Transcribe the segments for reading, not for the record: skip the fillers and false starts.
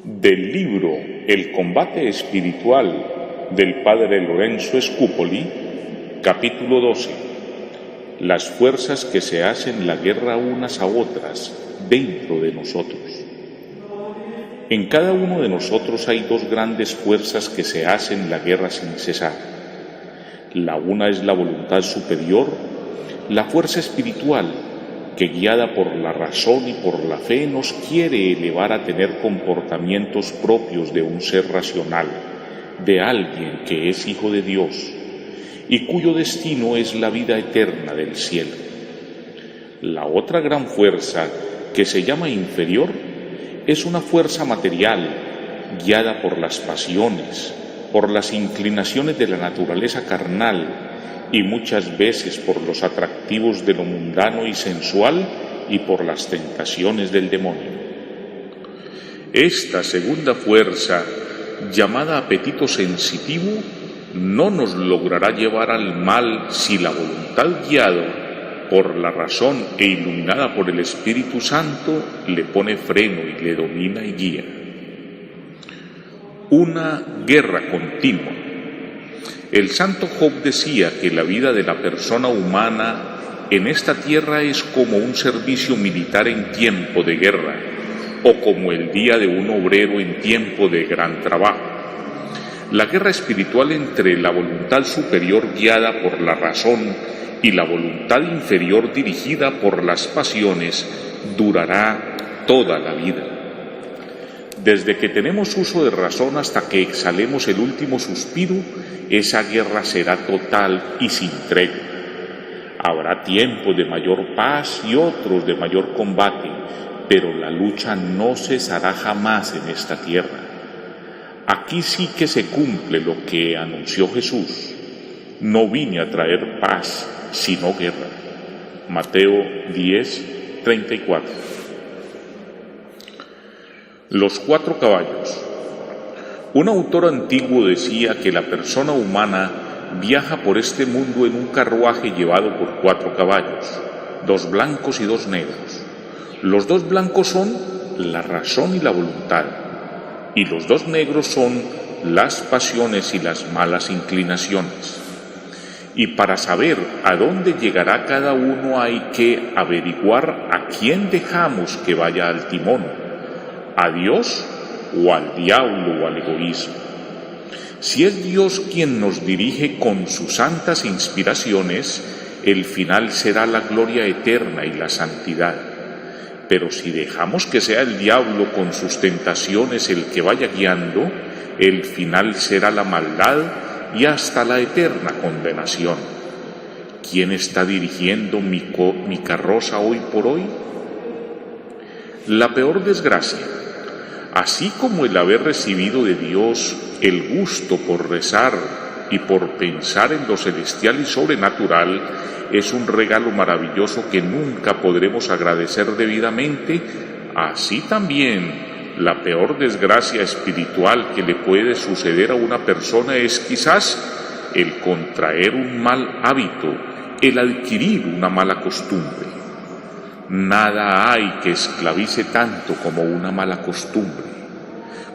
Del libro El combate espiritual del padre Lorenzo Scupoli, capítulo 12. Las fuerzas que se hacen la guerra unas a otras dentro de nosotros. En cada uno de nosotros hay dos grandes fuerzas que se hacen la guerra sin cesar. La una es la voluntad superior, la fuerza espiritual, que guiada por la razón y por la fe nos quiere elevar a tener comportamientos propios de un ser racional, de alguien que es hijo de Dios y cuyo destino es la vida eterna del cielo. La otra gran fuerza, que se llama inferior, es una fuerza material, guiada por las pasiones, por las inclinaciones de la naturaleza carnal, y muchas veces por los atractivos de lo mundano y sensual y por las tentaciones del demonio. Esta segunda fuerza, llamada apetito sensitivo, no nos logrará llevar al mal si la voluntad guiada por la razón e iluminada por el Espíritu Santo le pone freno y le domina y guía. Una guerra continua. El santo Job decía que la vida de la persona humana en esta tierra es como un servicio militar en tiempo de guerra, o como el día de un obrero en tiempo de gran trabajo. La guerra espiritual entre la voluntad superior guiada por la razón y la voluntad inferior dirigida por las pasiones durará toda la vida. Desde que tenemos uso de razón hasta que exhalemos el último suspiro, esa guerra será total y sin tregua. Habrá tiempos de mayor paz y otros de mayor combate, pero la lucha no cesará jamás en esta tierra. Aquí sí que se cumple lo que anunció Jesús. No vine a traer paz, sino guerra. Mateo 10:34. Los 4 caballos. Un autor antiguo decía que la persona humana viaja por este mundo en un carruaje llevado por 4 caballos, 2 blancos y 2 negros. Los 2 blancos son la razón y la voluntad, y los 2 negros son las pasiones y las malas inclinaciones. Y para saber a dónde llegará cada uno hay que averiguar a quién dejamos que vaya al timón, a Dios o al diablo o al egoísmo. Si es Dios quien nos dirige con sus santas inspiraciones, el final será la gloria eterna y la santidad. Pero si dejamos que sea el diablo con sus tentaciones el que vaya guiando, el final será la maldad y hasta la eterna condenación. ¿Quién está dirigiendo mi carroza hoy por hoy? La peor desgracia, así como el haber recibido de Dios el gusto por rezar y por pensar en lo celestial y sobrenatural, es un regalo maravilloso que nunca podremos agradecer debidamente, así también la peor desgracia espiritual que le puede suceder a una persona es quizás el contraer un mal hábito, el adquirir una mala costumbre. Nada hay que esclavice tanto como una mala costumbre.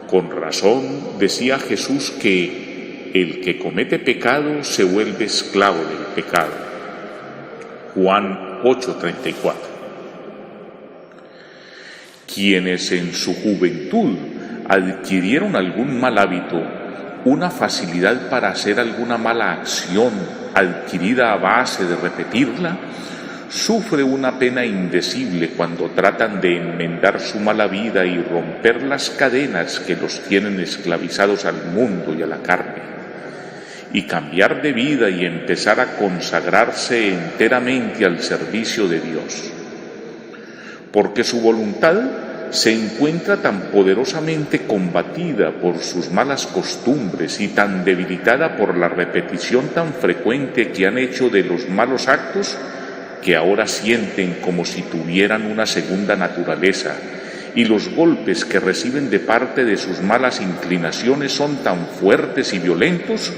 Con razón decía Jesús que el que comete pecado se vuelve esclavo del pecado. Juan 8:34. Quienes en su juventud adquirieron algún mal hábito, una facilidad para hacer alguna mala acción adquirida a base de repetirla, sufre una pena indecible cuando tratan de enmendar su mala vida y romper las cadenas que los tienen esclavizados al mundo y a la carne, y cambiar de vida y empezar a consagrarse enteramente al servicio de Dios. Porque su voluntad se encuentra tan poderosamente combatida por sus malas costumbres y tan debilitada por la repetición tan frecuente que han hecho de los malos actos, que ahora sienten como si tuvieran una segunda naturaleza y los golpes que reciben de parte de sus malas inclinaciones son tan fuertes y violentos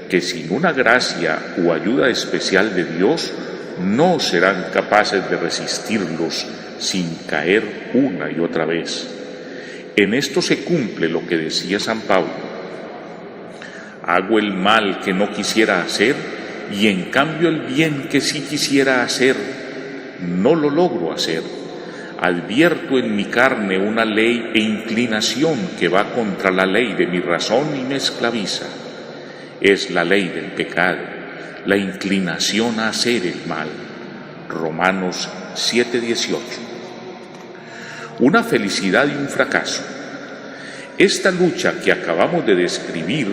que sin una gracia o ayuda especial de Dios no serán capaces de resistirlos sin caer una y otra vez. En esto se cumple lo que decía San Pablo: hago el mal que no quisiera hacer y en cambio el bien que sí quisiera hacer no lo logro hacer. Advierto en mi carne una ley e inclinación que va contra la ley de mi razón y me esclaviza. Es la ley del pecado, la inclinación a hacer el mal. Romanos 7:18. Una felicidad y un fracaso. Esta lucha que acabamos de describir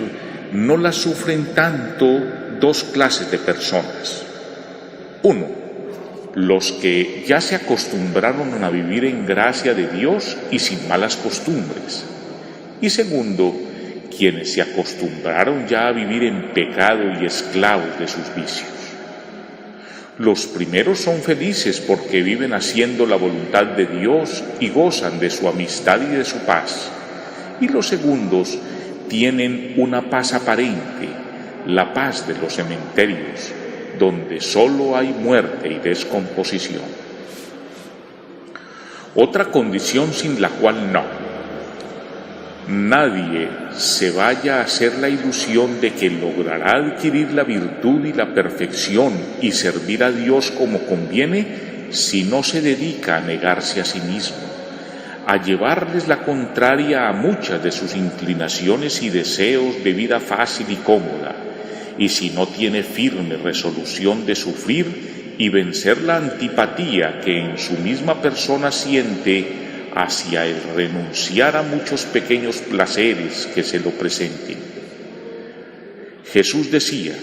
no la sufren tanto dos clases de personas. Uno, los que ya se acostumbraron a vivir en gracia de Dios y sin malas costumbres. Y segundo, quienes se acostumbraron ya a vivir en pecado y esclavos de sus vicios. Los primeros son felices porque viven haciendo la voluntad de Dios y gozan de su amistad y de su paz. Y los segundos tienen una paz aparente, la paz de los cementerios, donde solo hay muerte y descomposición. Otra condición sin la cual nadie se vaya a hacer la ilusión de que logrará adquirir la virtud y la perfección y servir a Dios como conviene si no se dedica a negarse a sí mismo, a llevarles la contraria a muchas de sus inclinaciones y deseos de vida fácil y cómoda, y si no tiene firme resolución de sufrir y vencer la antipatía que en su misma persona siente hacia el renunciar a muchos pequeños placeres que se lo presenten. Jesús decía: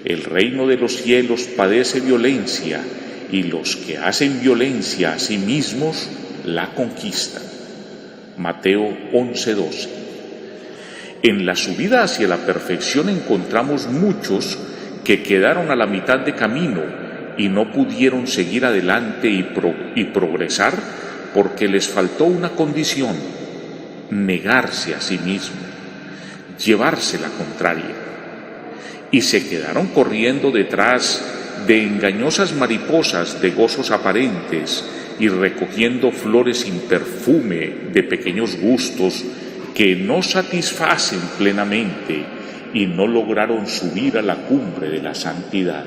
el reino de los cielos padece violencia y los que hacen violencia a sí mismos la conquistan. Mateo 11:12. En la subida hacia la perfección encontramos muchos que quedaron a la mitad de camino y no pudieron seguir adelante y progresar porque les faltó una condición: negarse a sí mismo, llevarse la contraria. Y se quedaron corriendo detrás de engañosas mariposas de gozos aparentes y recogiendo flores sin perfume de pequeños gustos que no satisfacen plenamente y no lograron subir a la cumbre de la santidad.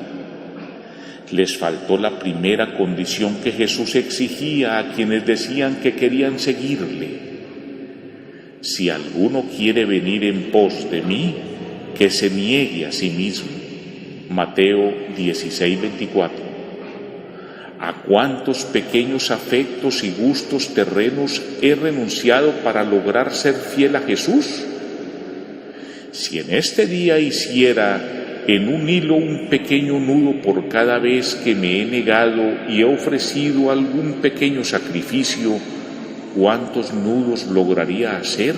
Les faltó la primera condición que Jesús exigía a quienes decían que querían seguirle: si alguno quiere venir en pos de mí, que se niegue a sí mismo. Mateo 16:24. ¿A cuántos pequeños afectos y gustos terrenos he renunciado para lograr ser fiel a Jesús? Si en este día hiciera en un hilo un pequeño nudo por cada vez que me he negado y he ofrecido algún pequeño sacrificio, ¿cuántos nudos lograría hacer?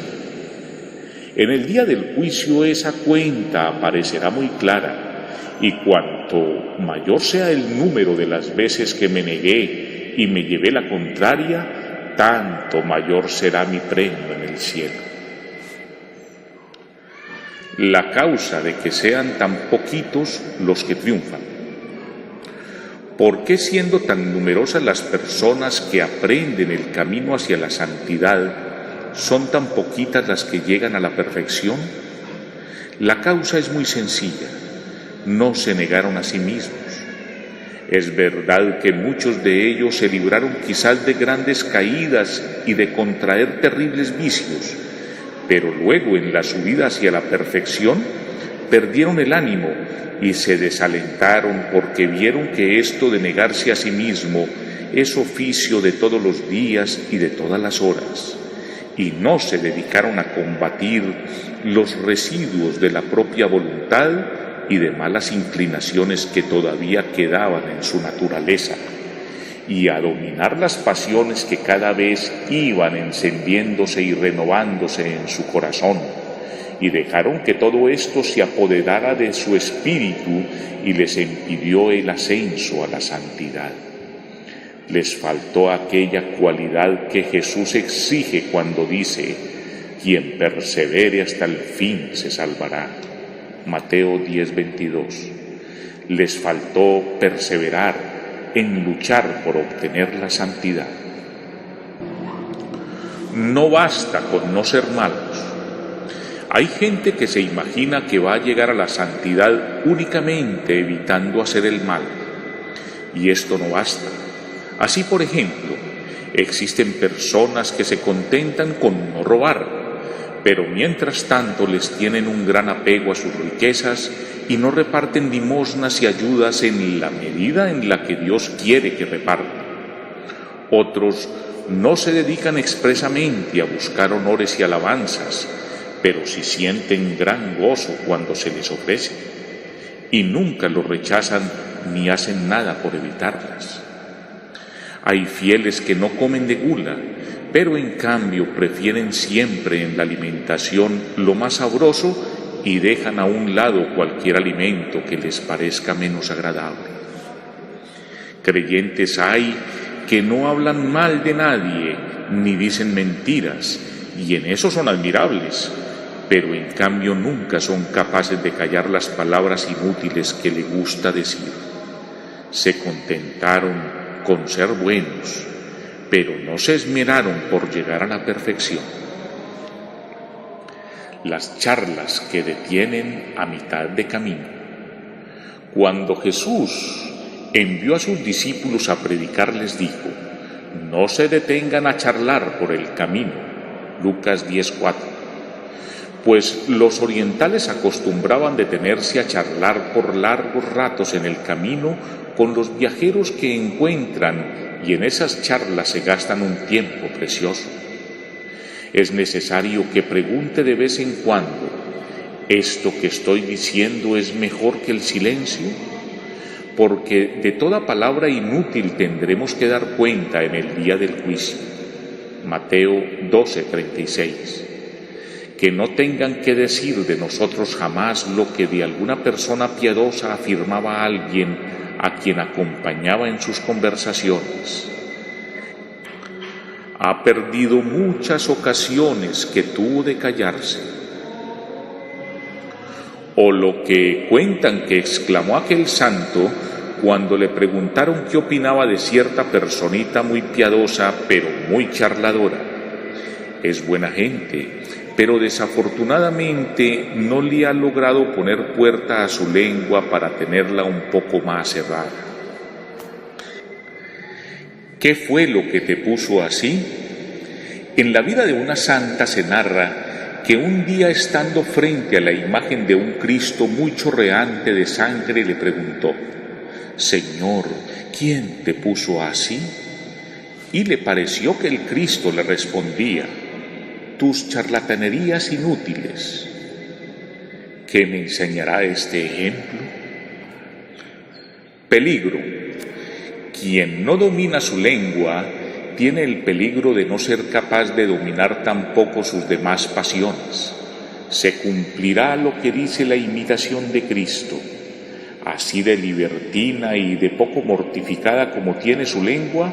En el día del juicio esa cuenta aparecerá muy clara, y cuanto mayor sea el número de las veces que me negué y me llevé la contraria, tanto mayor será mi premio en el cielo. La causa de que sean tan poquitos los que triunfan. ¿Por qué, siendo tan numerosas las personas que aprenden el camino hacia la santidad, son tan poquitas las que llegan a la perfección? La causa es muy sencilla: no se negaron a sí mismos. Es verdad que muchos de ellos se libraron quizás de grandes caídas y de contraer terribles vicios, pero luego en la subida hacia la perfección perdieron el ánimo y se desalentaron porque vieron que esto de negarse a sí mismo es oficio de todos los días y de todas las horas, y no se dedicaron a combatir los residuos de la propia voluntad y de malas inclinaciones que todavía quedaban en su naturaleza, y a dominar las pasiones que cada vez iban encendiéndose y renovándose en su corazón, y dejaron que todo esto se apoderara de su espíritu y les impidió el ascenso a la santidad. Les faltó aquella cualidad que Jesús exige cuando dice: quien persevere hasta el fin se salvará. Mateo 10:22. Les faltó perseverar en luchar por obtener la santidad. No basta con no ser malos. Hay gente que se imagina que va a llegar a la santidad únicamente evitando hacer el mal, y esto no basta. Así, por ejemplo, existen personas que se contentan con no robar, pero mientras tanto les tienen un gran apego a sus riquezas y no reparten limosnas y ayudas en la medida en la que Dios quiere que repartan. Otros no se dedican expresamente a buscar honores y alabanzas, pero sí sienten gran gozo cuando se les ofrece, y nunca lo rechazan ni hacen nada por evitarlas. Hay fieles que no comen de gula, pero en cambio prefieren siempre en la alimentación lo más sabroso y dejan a un lado cualquier alimento que les parezca menos agradable. Creyentes hay que no hablan mal de nadie ni dicen mentiras, y en eso son admirables, pero en cambio nunca son capaces de callar las palabras inútiles que le gusta decir. Se contentaron con ser buenos, pero no se esmeraron por llegar a la perfección. Las charlas que detienen a mitad de camino. Cuando Jesús envió a sus discípulos a predicar, les dijo: no se detengan a charlar por el camino. Lucas 10:4. Pues los orientales acostumbraban detenerse a charlar por largos ratos en el camino con los viajeros que encuentran, y en esas charlas se gastan un tiempo precioso. Es necesario que pregunte de vez en cuando: ¿esto que estoy diciendo es mejor que el silencio? Porque de toda palabra inútil tendremos que dar cuenta en el día del juicio. Mateo 12:36. Que no tengan que decir de nosotros jamás lo que de alguna persona piadosa afirmaba alguien a quien acompañaba en sus conversaciones. Ha perdido muchas ocasiones que tuvo de callarse. O lo que cuentan que exclamó aquel santo cuando le preguntaron qué opinaba de cierta personita muy piadosa pero muy charladora. Es buena gente, pero desafortunadamente no le ha logrado poner puerta a su lengua para tenerla un poco más cerrada. ¿Qué fue lo que te puso así? En la vida de una santa se narra que un día, estando frente a la imagen de un Cristo muy chorreante de sangre, le preguntó: Señor, ¿quién te puso así? Y le pareció que el Cristo le respondía: tus charlatanerías inútiles. ¿Qué me enseñará este ejemplo? Peligro. Quien no domina su lengua tiene el peligro de no ser capaz de dominar tampoco sus demás pasiones. Se cumplirá lo que dice la imitación de Cristo. Así de libertina y de poco mortificada como tiene su lengua,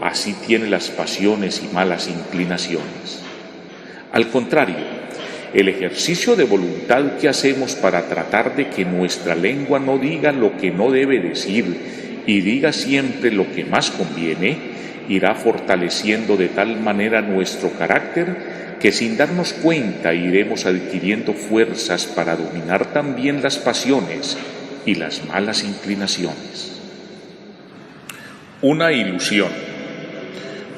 así tiene las pasiones y malas inclinaciones. Al contrario, el ejercicio de voluntad que hacemos para tratar de que nuestra lengua no diga lo que no debe decir y diga siempre lo que más conviene, irá fortaleciendo de tal manera nuestro carácter que sin darnos cuenta iremos adquiriendo fuerzas para dominar también las pasiones y las malas inclinaciones. Una ilusión.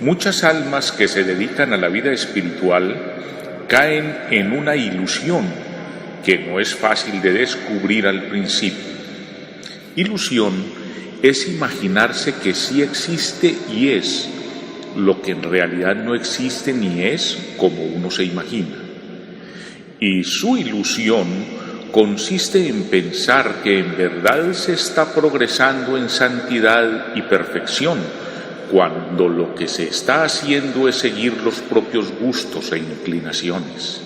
Muchas almas que se dedican a la vida espiritual caen en una ilusión que no es fácil de descubrir al principio. Ilusión es imaginarse que sí existe y es lo que en realidad no existe ni es como uno se imagina. Y su ilusión consiste en pensar que en verdad se está progresando en santidad y perfección, cuando lo que se está haciendo es seguir los propios gustos e inclinaciones.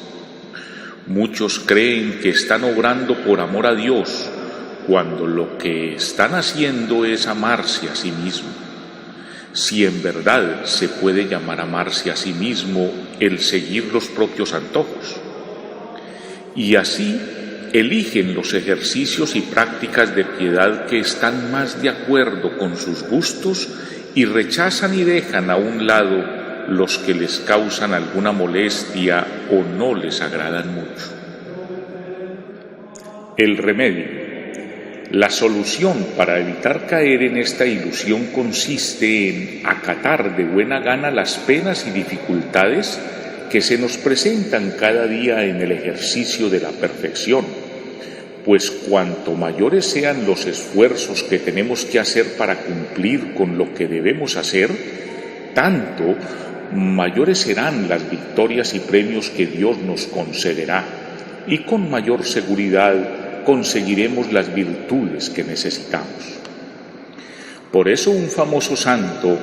Muchos creen que están obrando por amor a Dios, cuando lo que están haciendo es amarse a sí mismos. si en verdad se puede llamar amarse a sí mismo el seguir los propios antojos. Y así eligen los ejercicios y prácticas de piedad que están más de acuerdo con sus gustos y rechazan y dejan a un lado los que les causan alguna molestia o no les agradan mucho. El remedio. La solución para evitar caer en esta ilusión consiste en acatar de buena gana las penas y dificultades que se nos presentan cada día en el ejercicio de la perfección, pues cuanto mayores sean los esfuerzos que tenemos que hacer para cumplir con lo que debemos hacer, tanto mayores serán las victorias y premios que Dios nos concederá, y con mayor seguridad conseguiremos las virtudes que necesitamos. Por eso un famoso santo,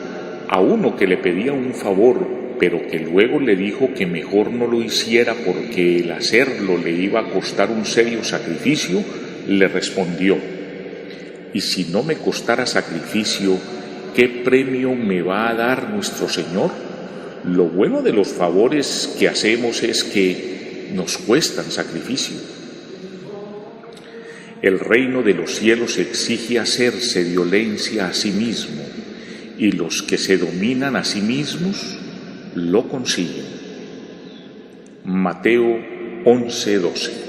a uno que le pedía un favor, pero que luego le dijo que mejor no lo hiciera porque el hacerlo le iba a costar un serio sacrificio, le respondió: «Y si no me costara sacrificio, ¿qué premio me va a dar nuestro Señor? Lo bueno de los favores que hacemos es que nos cuestan sacrificio». El reino de los cielos exige hacerse violencia a sí mismo, y los que se dominan a sí mismos lo consiguen. Mateo 11:12.